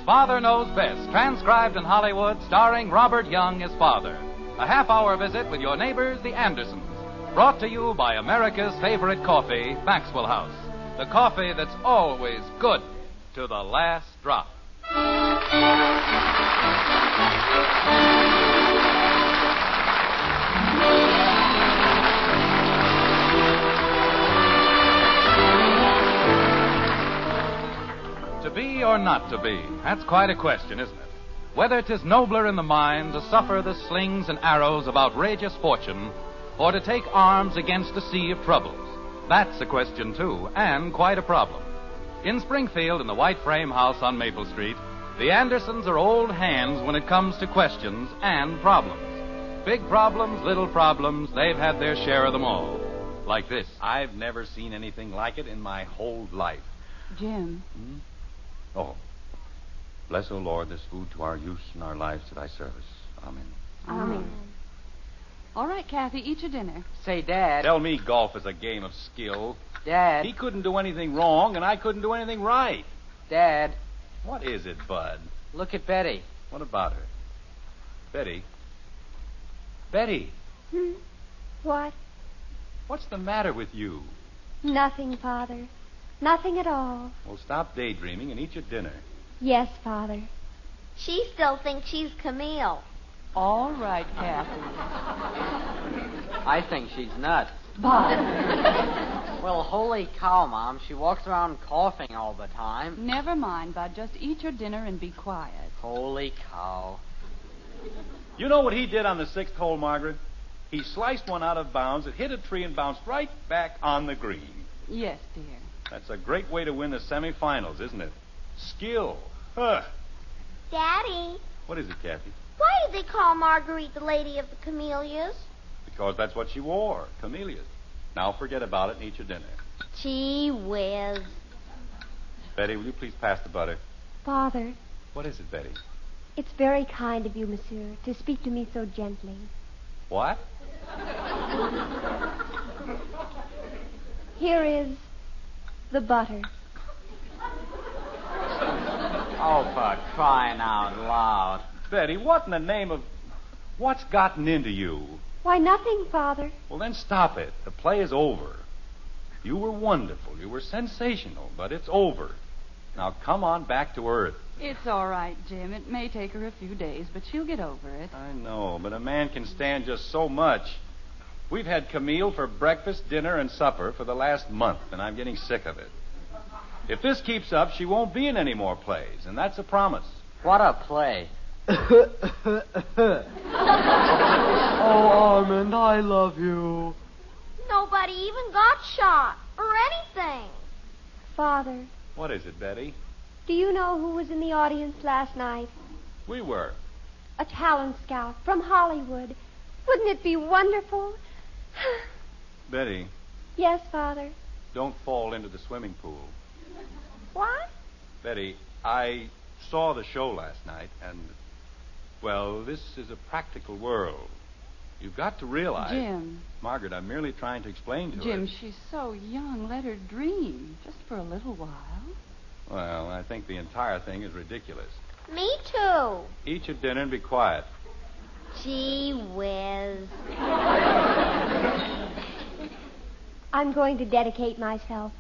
Father Knows Best, transcribed in Hollywood, starring Robert Young as father. A half-hour visit with your neighbors, the Andersons. Brought to you by America's favorite coffee, Maxwell House. The coffee that's always good to the last drop. To be or not to be, that's quite a question, isn't it? Whether 'tis nobler in the mind to suffer the slings and arrows of outrageous fortune, or to take arms against a sea of troubles. That's a question, too, and quite a problem. In Springfield, in the white frame house on Maple Street, the Andersons are old hands when it comes to questions and problems. Big problems, little problems, they've had their share of them all. Like this. I've never seen anything like it in my whole life. Jim. Oh. Bless, O Lord, this food to our use and our lives to thy service. Amen. Amen. All right, Kathy, eat your dinner. Say, Dad. Tell me golf is a game of skill. Dad. He couldn't do anything wrong, and I couldn't do anything right. Dad. What is it, Bud? Look at Betty. What about her? Betty? Betty? What? What's the matter with you? Nothing, Father. Nothing at all. Well, stop daydreaming and eat your dinner. Yes, Father. She still thinks she's Camille. All right, Kathy. I think she's nuts. Bud. Well, holy cow, Mom. She walks around coughing all the time. Never mind, Bud. Just eat your dinner and be quiet. Holy cow. You know what he did on the sixth hole, Margaret? He sliced one out of bounds, it hit a tree, and bounced right back on the green. Yes, dear. That's a great way to win the semifinals, isn't it? Skill. Huh. Daddy, What is it, Kathy? why did they call Marguerite the Lady of the Camellias? Because that's what she wore, camellias. Now forget about it and eat your dinner. Gee whiz. Betty, will you please pass the butter? Father, What is it, Betty? it's very kind of you, monsieur, to speak to me so gently. What? Here is the butter. Oh, for crying out loud. Betty, what in the name of... What's gotten into you? Why, nothing, Father. Well, then stop it. The play is over. You were wonderful. You were sensational, but it's over. Now come on back to earth. It's all right, Jim. It may take her a few days, but she'll get over it. I know, but a man can stand just so much. We've had Camille for breakfast, dinner, and supper for the last month, and I'm getting sick of it. If this keeps up, she won't be in any more plays, and that's a promise. What a play. Oh, Armand, I love you. Nobody even got shot or anything. Father, What is it, Betty? do you know who was in the audience last night? We were. A talent scout from Hollywood. Wouldn't it be wonderful? Betty, Yes, Father. don't fall into the swimming pool. What? Betty, I saw the show last night, and, well, this is a practical world. You've got to realize... Jim. Margaret, I'm merely trying to explain to her... Jim, she's so young. Let her dream. Just for a little while. Well, I think the entire thing is ridiculous. Me too. Eat your dinner and be quiet. Gee whiz. I'm going to dedicate myself,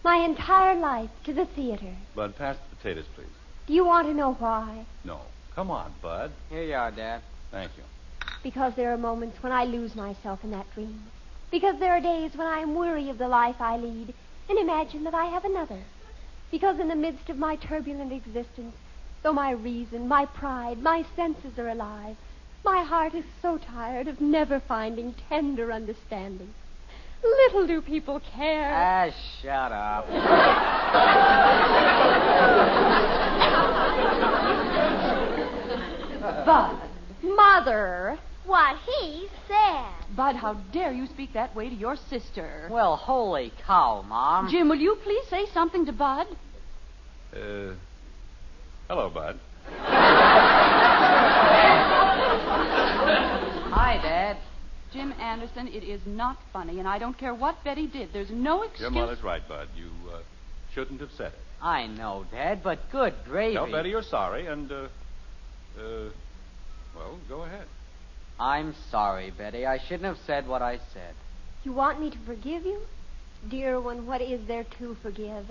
my entire life, to the theater. Bud, pass the potatoes, please. Do you want to know why? No. Come on, Bud. Here you are, Dad. Thank you. Because there are moments when I lose myself in that dream. Because there are days when I am weary of the life I lead and imagine that I have another. Because in the midst of my turbulent existence, though my reason, my pride, my senses are alive, my heart is so tired of never finding tender understanding. Little do people care. Ah, shut up. Bud. Mother, what he said. Bud, how dare you speak that way to your sister? Well, holy cow, Mom. Jim, will you please say something to Bud? Hello, Bud. Hi, Dad. Jim Anderson, it is not funny, and I don't care what Betty did. There's no excuse. Your mother's right, Bud. You shouldn't have said it. I know, Dad, but good gravy. Tell Betty you're sorry, and, well, go ahead. I'm sorry, Betty. I shouldn't have said what I said. You want me to forgive you? Dear one, what is there to forgive?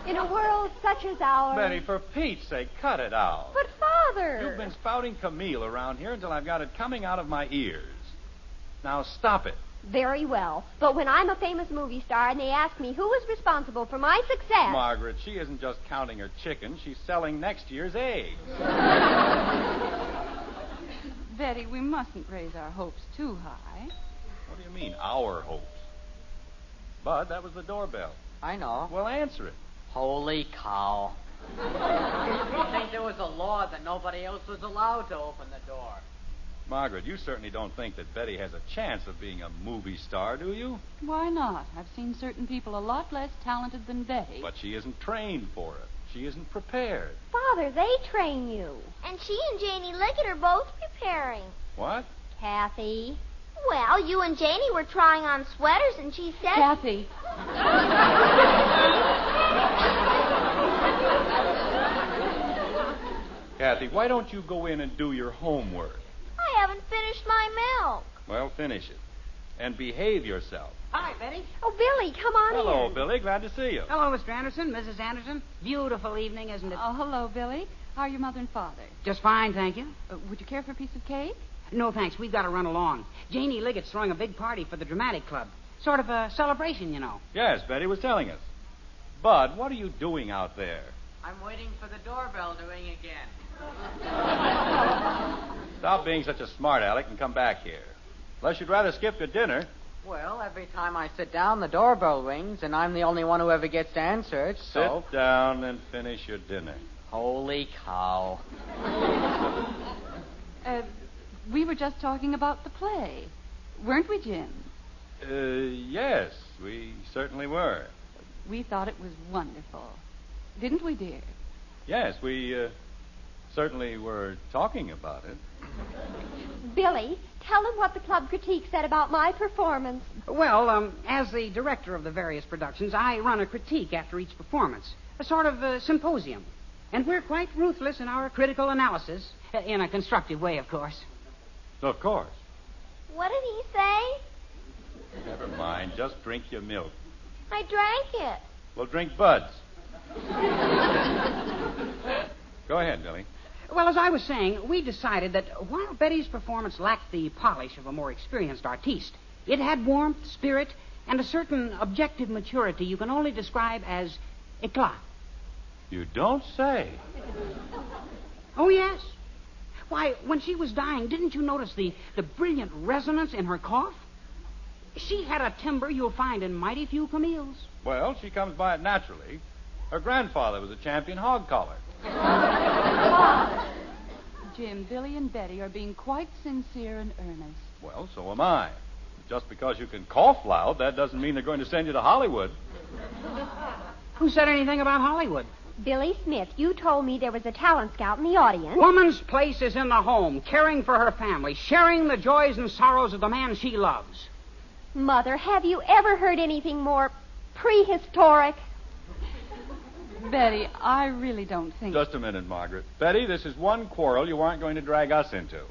In a world such as ours... Betty, for Pete's sake, cut it out. But, Father... You've been spouting Camille around here until I've got it coming out of my ears. Now, stop it. Very well. But when I'm a famous movie star and they ask me who is responsible for my success... Margaret, she isn't just counting her chickens. She's selling next year's eggs. Betty, we mustn't raise our hopes too high. What do you mean, our hopes? Bud, that was the doorbell. I know. Well, answer it. Holy cow. You'd think there was a law that nobody else was allowed to open the door. Margaret, you certainly don't think that Betty has a chance of being a movie star, do you? Why not? I've seen certain people a lot less talented than Betty. But she isn't trained for it. She isn't prepared. Father, they train you. And she and Janie Liggett are both preparing. What? Kathy. Well, you and Janie were trying on sweaters, and she said... Kathy. Kathy, why don't you go in and do your homework? I haven't finished my milk. Well, finish it. And behave yourself. Hi, Betty. Oh, Billy, come on Hello, in. Billy. Glad to see you. Hello, Mr. Anderson, Mrs. Anderson. Beautiful evening, isn't it? Oh, hello, Billy. How are your mother and father? Just fine, thank you. Would you care for a piece of cake? No, thanks. We've got to run along. Janie Liggett's throwing a big party for the Dramatic Club. Sort of a celebration, you know. Yes, Betty was telling us. Bud, what are you doing out there? I'm waiting for the doorbell to ring again. Stop being such a smart aleck and come back here. Unless you'd rather skip your dinner. Well, every time I sit down, the doorbell rings, and I'm the only one who ever gets to answer it, so... Sit down and finish your dinner. Holy cow. We were just talking about the play. Weren't we, Jim? Yes, we certainly were. We thought it was wonderful. Didn't we, dear? Yes, we certainly were talking about it. Billy, tell them what the club critique said about my performance. Well, as the director of the various productions, I run a critique after each performance. A sort of symposium. And we're quite ruthless in our critical analysis. In a constructive way, of course. Of course. What did he say? Never mind. Just drink your milk. I drank it. Well, drink Bud's. Go ahead, Billy. Well, as I was saying, we decided that while Betty's performance lacked the polish of a more experienced artiste, it had warmth, spirit, and a certain objective maturity you can only describe as éclat. You don't say. Oh, yes. Why, when she was dying, didn't you notice the brilliant resonance in her cough? She had a timbre you'll find in mighty few Camille's. Well, she comes by it naturally. Her grandfather was a champion hog caller. Jim, Billy and Betty are being quite sincere and earnest. Well, so am I. Just because you can cough loud, that doesn't mean they're going to send you to Hollywood. Who said anything about Hollywood? Billy Smith, you told me there was a talent scout in the audience. Woman's place is in the home, caring for her family, sharing the joys and sorrows of the man she loves. Mother, have you ever heard anything more prehistoric? Betty, I really don't think... Just a minute, Margaret. Betty, this is one quarrel you aren't going to drag us into.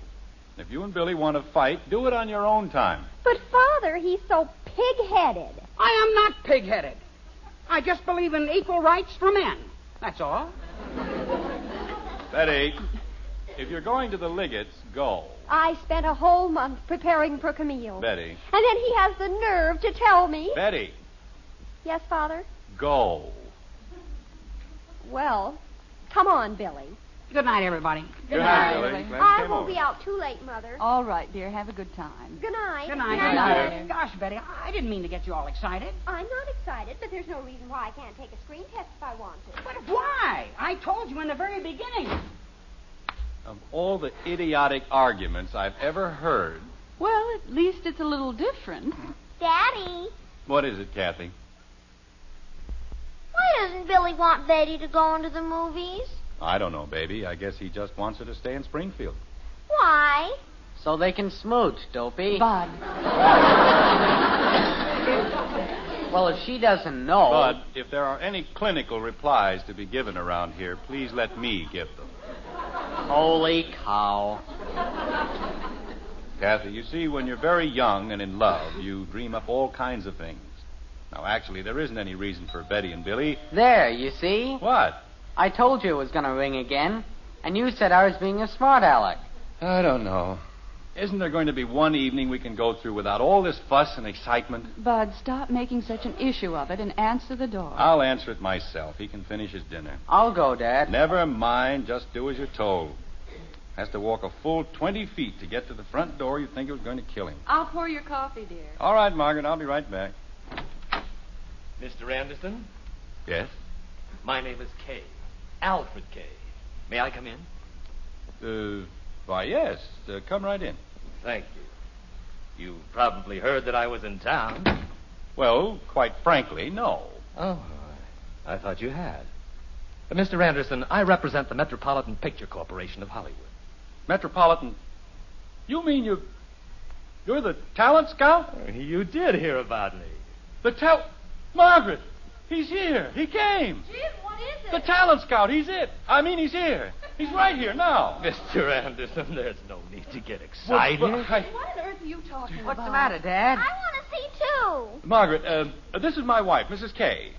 If you and Billy want to fight, do it on your own time. But, Father, he's so pig-headed. I am not pig-headed. I just believe in equal rights for men. That's all. Betty, if you're going to the Liggetts, go. I spent a whole month preparing for Camille. Betty. And then he has the nerve to tell me... Betty. Yes, Father? Go. Well, come on, Billy. Good night, everybody. Good night, Billy. Glad you I came won't over. be out too late, Mother. All right, dear. Have a good time. Good night. Good night. Good night. Gosh, Betty, I didn't mean to get you all excited. I'm not excited, but there's no reason why I can't take a screen test if I want to. But why? I told you in the very beginning. Of all the idiotic arguments I've ever heard... Well, at least it's a little different. Daddy, What is it, Kathy? why doesn't Billy want Betty to go into the movies? I don't know, baby. I guess he just wants her to stay in Springfield. Why? So they can smooch, Dopey. Bud. Well, if she doesn't know... Bud, if there are any clinical replies to be given around here, please let me give them. Holy cow. Kathy, you see, when you're very young and in love, you dream up all kinds of things. Now, actually, there isn't any reason for Betty and Billy. There, you see? What? I told you it was going to ring again, and you said I was being a smart aleck. I don't know. Isn't there going to be one evening we can go through without all this fuss and excitement? Bud, stop making such an issue of it and answer the door. I'll answer it myself. He can finish his dinner. I'll go, Dad. Never mind. Just do as you're told. Has to walk a full 20 feet to get to the front door. You'd think it was going to kill him. I'll pour your coffee, dear. All right, Margaret. I'll be right back. Mr. Anderson, Yes? my name is Kay. Alfred Kay. May I come in? Why, yes. Come right in. Thank you. You probably heard that I was in town. Well, quite frankly, no. Oh, I thought you had. Mr. Anderson, I represent the Metropolitan Picture Corporation of Hollywood. Metropolitan. You mean you're the talent scout? You did hear about me. Margaret, he's here. He came. Jim, what is it? The talent scout, he's it. I mean, he's here. He's right here now. Mr. Anderson, there's no need to get excited. What on earth are you talking about? What's the matter, Dad? I want to see too. Margaret, this is my wife, Mrs. Kay.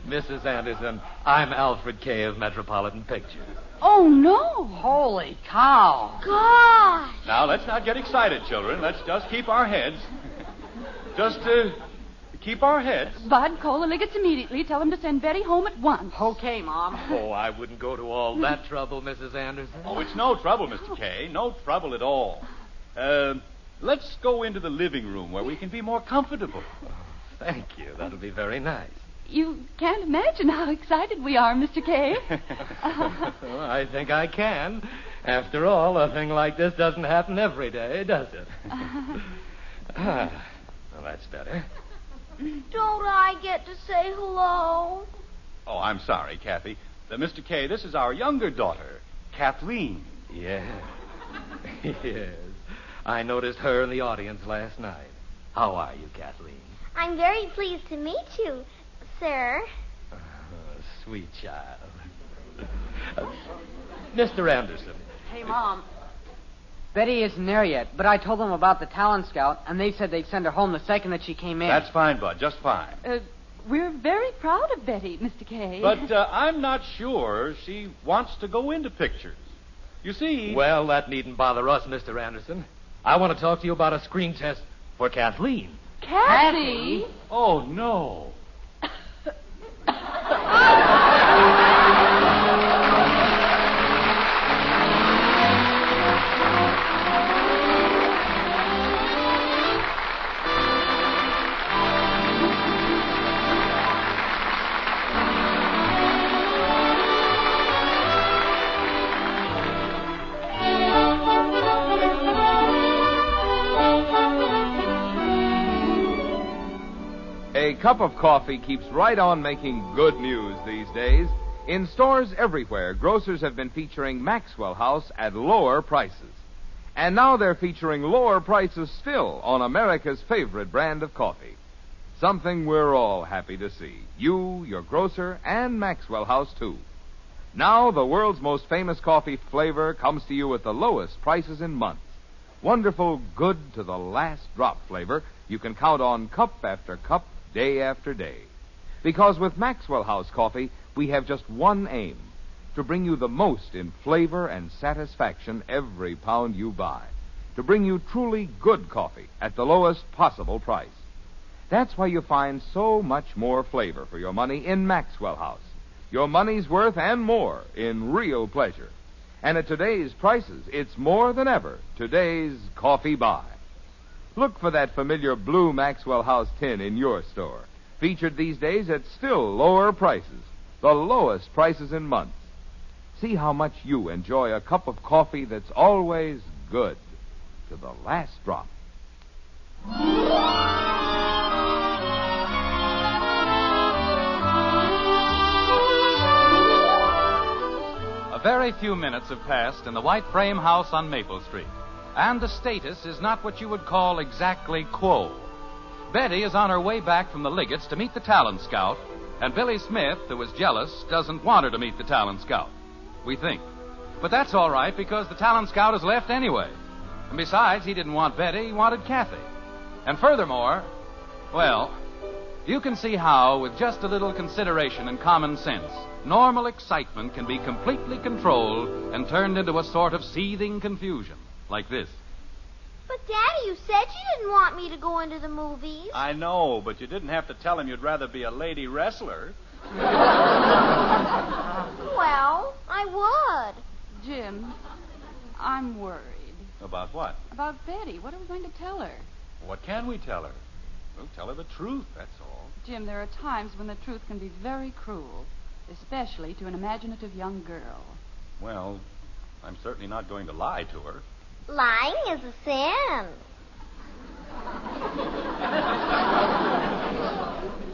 Mrs. Anderson, I'm Alfred Kay of Metropolitan Pictures. Oh, no. Holy cow. Gosh. Now, let's not get excited, children. Let's just keep our heads. Keep our heads. Bud, call the Liggets immediately. Tell them to send Betty home at once. Okay, Mom. Oh, I wouldn't go to all that trouble, Mrs. Anderson. Oh, it's no trouble, Mr. Kay. No trouble at all. Let's go into the living room where we can be more comfortable. Thank you. That'll be very nice. You can't imagine how excited we are, Mr. Kay. Well, I think I can. After all, a thing like this doesn't happen every day, does it? Well, that's better. Don't I get to say hello? Oh, I'm sorry, Kathy. Mr. Kay, this is our younger daughter, Kathleen. Yes. Yes. I noticed her in the audience last night. How are you, Kathleen? I'm very pleased to meet you, sir. Oh, sweet child. Mr. Anderson. Hey, Mom. Betty isn't there yet, but I told them about the talent scout, and they said they'd send her home the second that she came in. That's fine, Bud. Just fine. We're very proud of Betty, Mr. Kay. But I'm not sure she wants to go into pictures. You see... Well, that needn't bother us, Mr. Anderson. I want to talk to you about a screen test for Kathleen. Kathy? Oh, no. A cup of coffee keeps right on making good news these days. In stores everywhere, grocers have been featuring Maxwell House at lower prices. And now they're featuring lower prices still on America's favorite brand of coffee. Something we're all happy to see. You, your grocer, and Maxwell House, too. Now the world's most famous coffee flavor comes to you at the lowest prices in months. Wonderful, good to the last drop flavor you can count on cup after cup, day after day. Because with Maxwell House coffee, we have just one aim: to bring you the most in flavor and satisfaction every pound you buy. To bring you truly good coffee at the lowest possible price. That's why you find so much more flavor for your money in Maxwell House. Your money's worth and more in real pleasure. And at today's prices, it's more than ever today's coffee buy. Look for that familiar blue Maxwell House tin in your store. Featured these days at still lower prices. The lowest prices in months. See how much you enjoy a cup of coffee that's always good to the last drop. A very few minutes have passed in the white frame house on Maple Street. And the status is not what you would call exactly quo. Betty is on her way back from the Liggets to meet the talent scout, and Billy Smith, who is jealous, doesn't want her to meet the talent scout. We think. But that's all right because the talent scout has left anyway. And besides, he didn't want Betty, he wanted Kathy. And furthermore, well, you can see how, with just a little consideration and common sense, normal excitement can be completely controlled and turned into a sort of seething confusion, like this. But, Daddy, you said you didn't want me to go into the movies. I know, but you didn't have to tell him you'd rather be a lady wrestler. Well, I would. Jim, I'm worried. About what? About Betty. What are we going to tell her? What can we tell her? We'll tell her the truth, that's all. Jim, there are times when the truth can be very cruel, especially to an imaginative young girl. Well, I'm certainly not going to lie to her. Lying is a sin.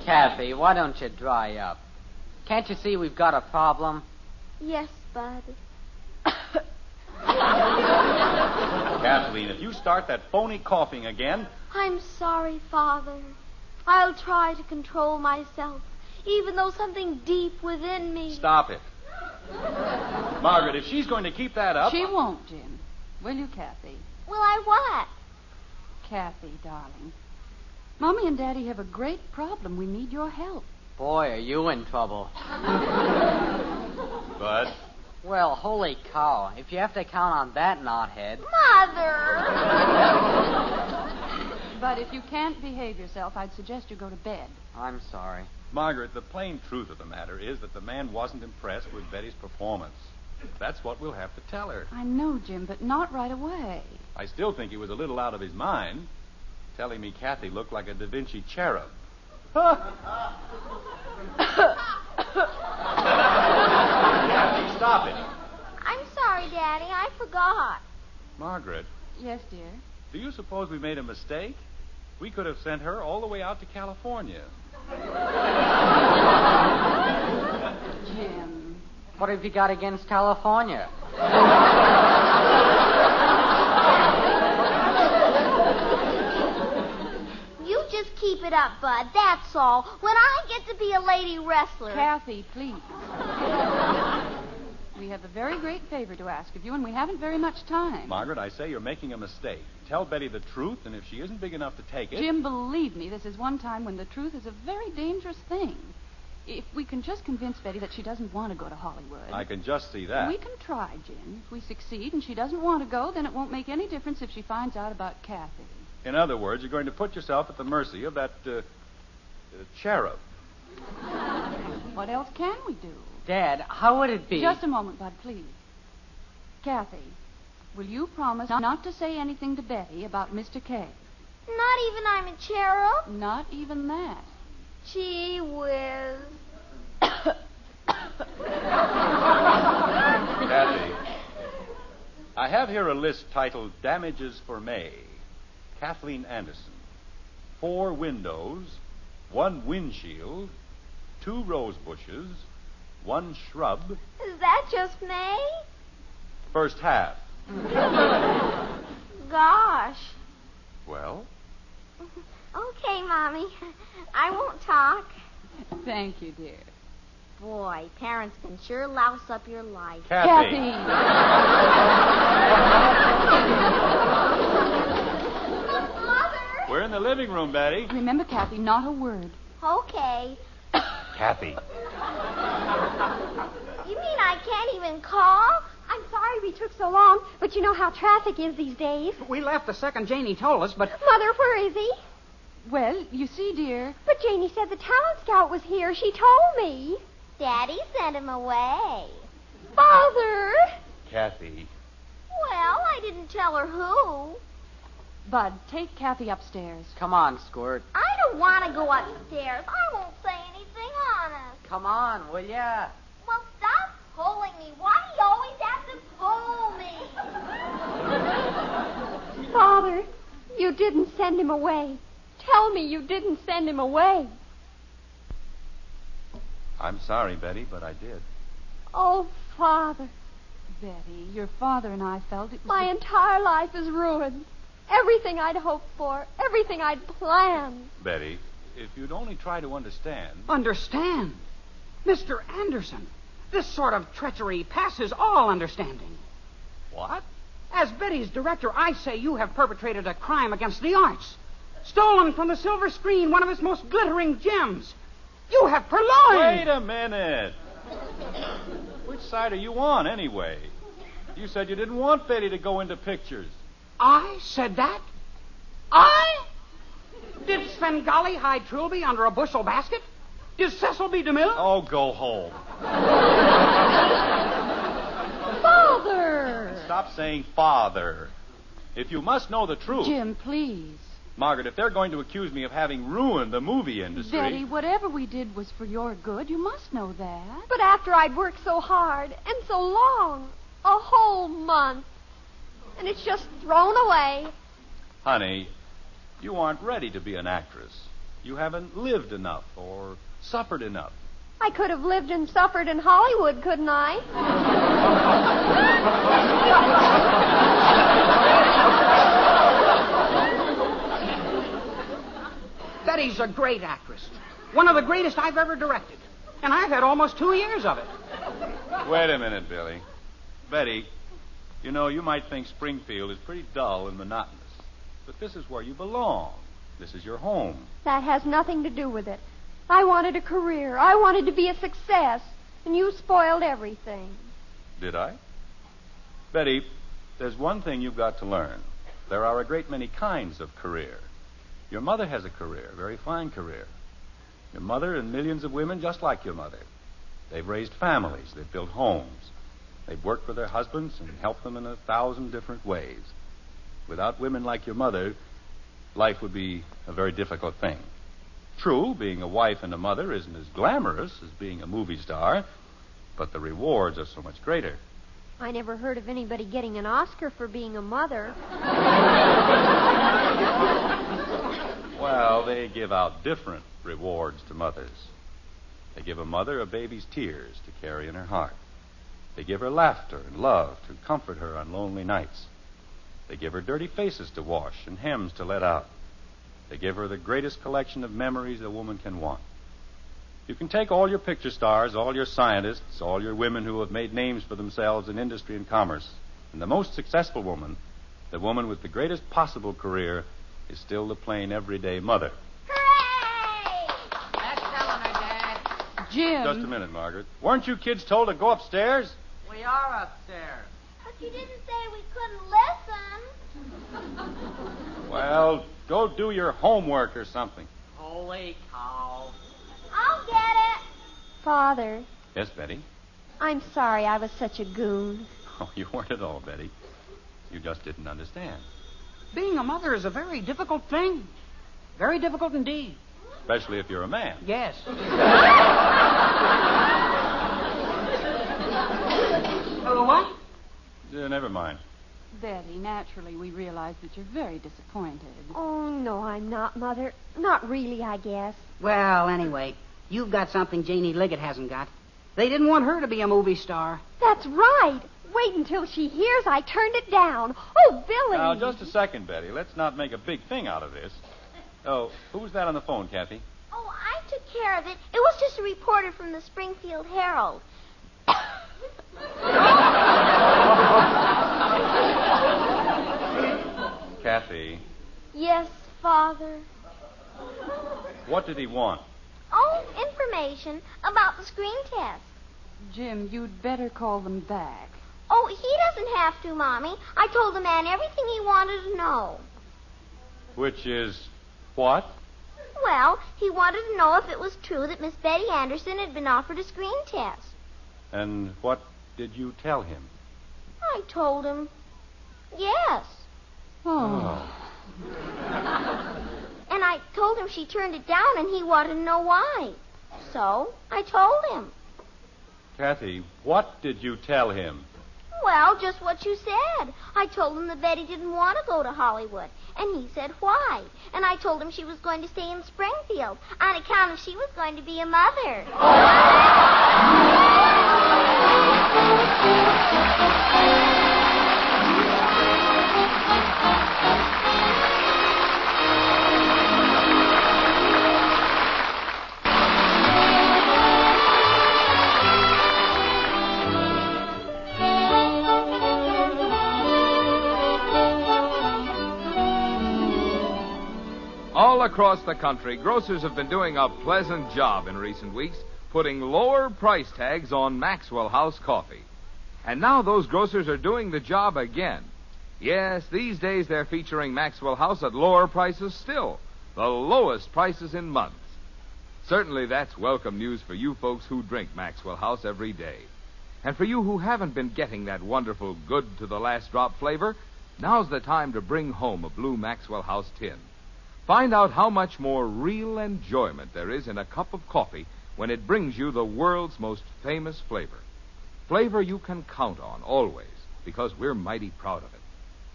Kathy, why don't you dry up? Can't you see we've got a problem? Yes, Bud. Kathleen, if you start that phony coughing again... I'm sorry, Father. I'll try to control myself, even though something deep within me... Stop it. Margaret, if she's going to keep that up... She won't, Jim. Will you, Kathy? Will I what? Kathy, darling. Mommy and Daddy have a great problem. We need your help. Boy, are you in trouble. Bud? Well, holy cow. If you have to count on that knothead... Mother! But if you can't behave yourself, I'd suggest you go to bed. I'm sorry. Margaret, the plain truth of the matter is that the man wasn't impressed with Betty's performance. That's what we'll have to tell her. I know, Jim, but not right away. I still think he was a little out of his mind, telling me Kathy looked like a Da Vinci cherub. Kathy, stop it. I'm sorry, Daddy. I forgot. Margaret, Yes, dear. do you suppose we made a mistake? We could have sent her all the way out to California. Jim. What have you got against California? You just keep it up, Bud. That's all. When I get to be a lady wrestler... Kathy, please. We have a very great favor to ask of you, and we haven't very much time. Margaret, I say you're making a mistake. Tell Betty the truth, and if she isn't big enough to take it... Jim, believe me, this is one time when the truth is a very dangerous thing. If we can just convince Betty that she doesn't want to go to Hollywood... I can just see that. We can try, Jim. If we succeed and she doesn't want to go, then it won't make any difference if she finds out about Kathy. In other words, you're going to put yourself at the mercy of that, cherub. What else can we do? Dad, how would it be? Just a moment, Bud, please. Kathy, will you promise not to say anything to Betty about Mr. K? Not even I'm a cherub? Not even that. Gee whiz. Kathy, I have here a list titled Damages for May. Kathleen Anderson. 4 windows, 1 windshield, 2 rose bushes, 1 shrub. Is that just May? First half. Gosh. Well? Okay, Mommy. I won't talk. Thank you, dear. Boy, parents can sure louse up your life. Kathy. Mother! We're in the living room, Betty. Remember, Kathy, not a word. Okay. Kathy. You mean I can't even cough? I'm sorry we took so long, but you know how traffic is these days. We left the second Janie told us, but... Mother, where is he? Well, you see, dear... But Janie said the talent scout was here. She told me. Daddy sent him away. Father! Kathy. Well, I didn't tell her who. Bud, take Kathy upstairs. Come on, Squirt. I don't want to go upstairs. I won't say anything honest. Come on, will ya? Well, stop pulling me. Why do you always have to pull me? Father, you didn't send him away. Tell me you didn't send him away. I'm sorry, Betty, but I did. Oh, Father, Betty, your father and I felt it was... my entire life is ruined. everything I'd hoped for, everything I'd planned. Betty, if you'd only try to understand. Understand? Mr. Anderson, this sort of treachery passes all understanding. What? As Betty's director, I say you have perpetrated a crime against the arts. Stolen from the silver screen one of its most glittering gems. You have purloined. Wait a minute. Which side are you on, anyway? You said you didn't want Betty to go into pictures. I said that? I? Did Svengali hide Trilby under a bushel basket? Did Cecil B. DeMille? Oh, go home. Father! Stop saying father. If you must know the truth. Jim, please. Margaret, if they're going to accuse me of having ruined the movie industry. Betty, whatever we did was for your good. You must know that. But after I'd worked so hard and so long, a whole month, and it's just thrown away. Honey, you aren't ready to be an actress. You haven't lived enough or suffered enough. I could have lived and suffered in Hollywood, couldn't I? Betty's a great actress. One of the greatest I've ever directed. And I've had almost 2 years of it. Wait a minute, Billy. Betty, you know, you might think Springfield is pretty dull and monotonous. But this is where you belong. This is your home. That has nothing to do with it. I wanted a career. I wanted to be a success. And you spoiled everything. Did I? Betty, there's one thing you've got to learn. There are a great many kinds of career. Your mother has a career, a very fine career. Your mother and millions of women just like your mother. They've raised families. They've built homes. They've worked for their husbands and helped them in 1,000 different ways. Without women like your mother, life would be a very difficult thing. True, being a wife and a mother isn't as glamorous as being a movie star, but the rewards are so much greater. I never heard of anybody getting an Oscar for being a mother. Well, they give out different rewards to mothers. They give a mother a baby's tears to carry in her heart. They give her laughter and love to comfort her on lonely nights. They give her dirty faces to wash and hems to let out. They give her the greatest collection of memories a woman can want. You can take all your picture stars, all your scientists, all your women who have made names for themselves in industry and commerce, and the most successful woman, the woman with the greatest possible career, is still the plain, everyday mother. Hooray! That's telling her, Dad. Jim. Just a minute, Margaret. Weren't you kids told to go upstairs? We are upstairs. But you didn't say we couldn't listen. Well, go do your homework or something. Holy cow. I'll get it. Father, Yes, Betty? I'm sorry I was such a goon. Oh, you weren't at all, Betty. You just didn't understand. Being a mother is a very difficult thing. Very difficult indeed. Especially if you're a man. Yes. What? Never mind. Betty, naturally we realize that you're very disappointed. Oh, no, I'm not, Mother. Not really, I guess. Well, anyway, you've got something Janie Liggett hasn't got. They didn't want her to be a movie star. That's right. Wait until she hears I turned it down. Oh, Billy. Now, just a second, Betty. Let's not make a big thing out of this. Oh, who's that on the phone, Kathy? Oh, I took care of it. It was just a reporter from the Springfield Herald. Kathy, Yes, Father. what did he want? Oh, information about the screen test. Jim, you'd better call them back. Oh, he doesn't have to, Mommy. I told the man everything he wanted to know. Which is what? Well, he wanted to know if it was true that Miss Betty Anderson had been offered a screen test. And what did you tell him? I told him, yes. Oh. And I told him she turned it down and he wanted to know why. So I told him. Kathy, what did you tell him? Well, just what you said. I told him that Betty didn't want to go to Hollywood. And he said why. And I told him she was going to stay in Springfield on account of she was going to be a mother. All across the country, grocers have been doing a pleasant job in recent weeks, putting lower price tags on Maxwell House coffee. And now those grocers are doing the job again. Yes, these days they're featuring Maxwell House at lower prices still, the lowest prices in months. Certainly that's welcome news for you folks who drink Maxwell House every day. And for you who haven't been getting that wonderful good to the last drop flavor, now's the time to bring home a blue Maxwell House tin. Find out how much more real enjoyment there is in a cup of coffee when it brings you the world's most famous flavor. Flavor you can count on always, because we're mighty proud of it.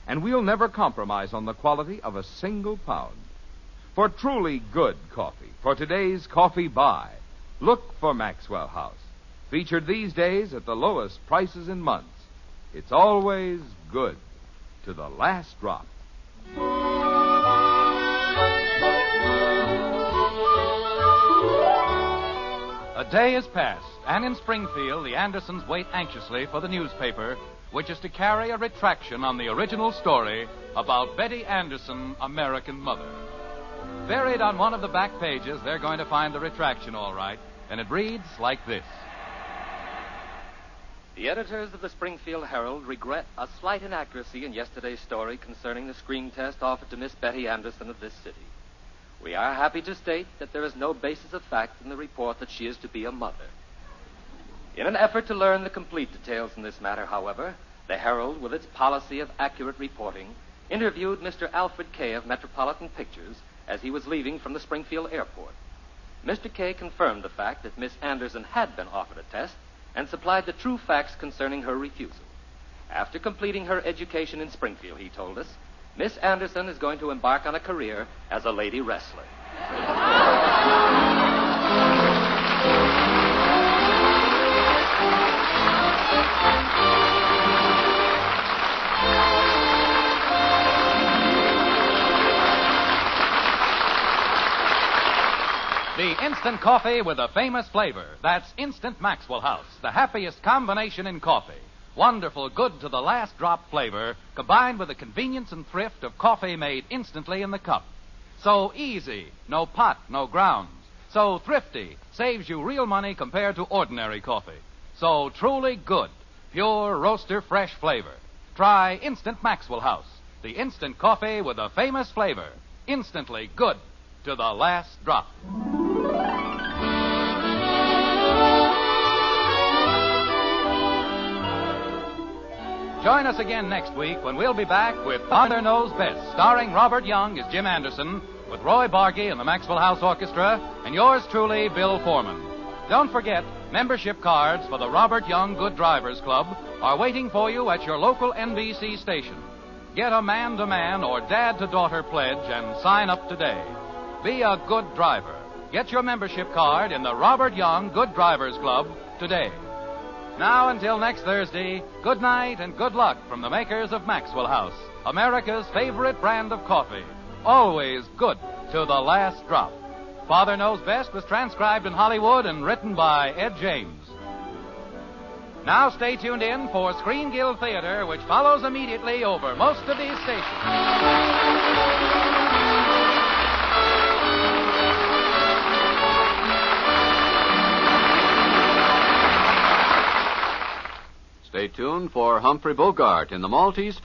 And we'll never compromise on the quality of a single pound. For truly good coffee, for today's coffee buy, look for Maxwell House. Featured these days at the lowest prices in months. It's always good to the last drop. A day is past, and in Springfield, the Andersons wait anxiously for the newspaper, which is to carry a retraction on the original story about Betty Anderson, American Mother. Buried on one of the back pages, they're going to find the retraction all right, and it reads like this. The editors of the Springfield Herald regret a slight inaccuracy in yesterday's story concerning the screen test offered to Miss Betty Anderson of this city. We are happy to state that there is no basis of fact in the report that she is to be a mother. In an effort to learn the complete details in this matter, however, the Herald, with its policy of accurate reporting, interviewed Mr. Alfred Kay of Metropolitan Pictures as he was leaving from the Springfield airport. Mr. Kay confirmed the fact that Miss Anderson had been offered a test and supplied the true facts concerning her refusal. After completing her education in Springfield, he told us, Miss Anderson is going to embark on a career as a lady wrestler. The instant coffee with a famous flavor. That's Instant Maxwell House, the happiest combination in coffee. Wonderful, good to the last drop flavor, combined with the convenience and thrift of coffee made instantly in the cup. So easy, no pot, no grounds. So thrifty, saves you real money compared to ordinary coffee. So truly good, pure roaster fresh flavor. Try Instant Maxwell House, the instant coffee with a famous flavor. Instantly good to the last drop. Join us again next week when we'll be back with Father Knows Best, starring Robert Young as Jim Anderson, with Roy Bargy and the Maxwell House Orchestra, and yours truly, Bill Foreman. Don't forget, membership cards for the Robert Young Good Drivers Club are waiting for you at your local NBC station. Get a man-to-man or dad-to-daughter pledge and sign up today. Be a good driver. Get your membership card in the Robert Young Good Drivers Club today. Now, until next Thursday, good night and good luck from the makers of Maxwell House, America's favorite brand of coffee. Always good to the last drop. Father Knows Best was transcribed in Hollywood and written by Ed James. Now stay tuned in for Screen Guild Theater, which follows immediately over most of these stations. Stay tuned for Humphrey Bogart in the Maltese